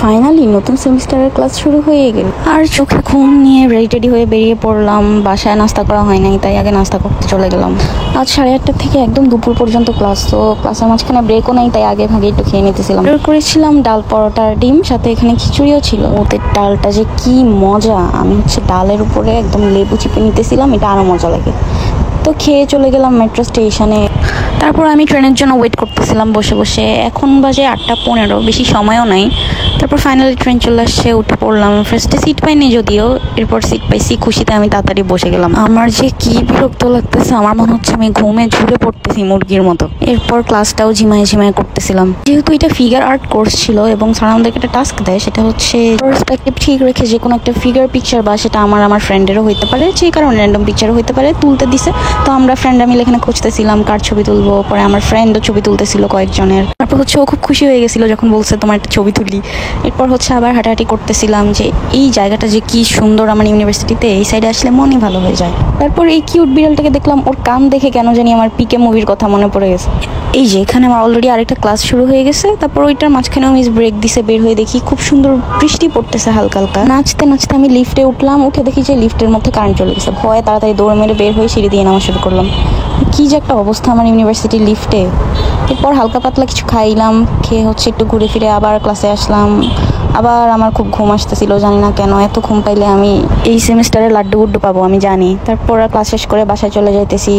Finally নতুন সেমিস্টারের class শুরু হয়ে গেল, আর চোখে ঘুম নিয়ে রেডি হয়ে বেরিয়ে পড়লাম। বাসায় নাস্তা করা হয় নাই, তাই আগে নাস্তা করতে চলে গেলাম। আজ 8:30 থেকে একদম দুপুর পর্যন্ত ক্লাস, তো ক্লাসের মাঝখানে ব্রেকও নাই, তাই আগে ভাগে একটু খেয়ে নিতেছিলাম। অর্ডার করেছিলাম ডাল পরোটার ডিম, সাথে এখানে খিচুড়িও ছিল। ওদের ডালটা যে কি মজা! আমি ডালের উপরে একদম লেবু চিপে নিতেছিলাম, এটা আরো মজা লাগে। তো খেয়ে চলে গেলাম মেট্রো স্টেশনে। তারপর আমি ট্রেনের জন্য ওয়েট করতেছিলাম বসে বসে। এখন বাজে 8:15, বেশি সময়ও নাই। তারপর ফাইনালি ট্রেন চলে আসছে, উঠে পড়লাম। ফার্স্টে সিট পাইনি যদিও, এরপর সিট পাইছি। খুশিতে আমি তাড়াতাড়ি বসে গেলাম। আমার যে কি বিরক্ত লাগতেছে, আমার মনে হচ্ছে আমি ঘুমে ঝুলে পড়তেছি মুরগির মতো। এরপর ক্লাসটাও ঝিমায় ঝিমায় করতেছিলাম। যেহেতু এটা ফিগার আর্ট কোর্স ছিল এবং স্যার আমাদেরকে একটা টাস্ক দেয়, সেটা হচ্ছে পার্সপেক্টিভ ঠিক রেখে যে কোনো একটা ফিগার পিকচার, বা সেটা আমার ফ্রেন্ডেরও হইতে পারে, যে কারণে র্যান্ডম পিকচারও হইতে পারে, তুলতে দিছে। তো আমরা ফ্রেন্ডরা মিলে এখানে খুঁজতেছিলাম কার ছবি তুলবো। পরে আমার ফ্রেন্ডও ছবি তুলতেছিল কয়েকজনের। তারপর হচ্ছে ও খুব খুশি হয়ে গেছিল যখন বলছে তোমার একটা ছবি তুলি। এরপর হচ্ছে আবার হাঁটাহাঁটি করতেছিলাম যে এই জায়গাটা যে কি সুন্দর, আমার ইউনিভার্সিটিতে এই সাইডে আসলে মনই ভালো হয়ে যায়। তারপর এই কিউট বিড়ালটাকে দেখলাম, ওর কান দেখে কেন জানি আমার পিকে মুভির কথা মনে পড়ে গেছে। এই যে এখানে আমার অলরেডি আরেকটা ক্লাস শুরু হয়ে গেছে। তারপর ওইটার মাঝখানেও মিস ব্রেক দিছে, বের হয়ে দেখি খুব সুন্দর বৃষ্টি পড়তেছে হালকা হালকা। নাচতে নাচতে আমি লিফটে উঠলাম, উঠে দেখি যে লিফটের মধ্যে কারেন্ট চলে গেছে। ভয়ে তাড়াতাড়ি দৌড় মেরে বের হয়ে সিঁড়ি দিয়ে নামা শুরু করলাম। কি যে একটা অবস্থা আমার ইউনিভার্সিটির লিফটে। এরপর হালকা পাতলা কিছু খাইলাম, খেয়ে হচ্ছে একটু ঘুরে ফিরে আবার ক্লাসে আসলাম। আবার আমার খুব ঘুম আসতেছিল, জানি না কেন। এত ঘুম পাইলে আমি এই সেমিস্টারে লাড্ডু গুড্ডু পাবো আমি জানি। তারপর ক্লাস শেষ করে বাসায় চলে যাইতেছি।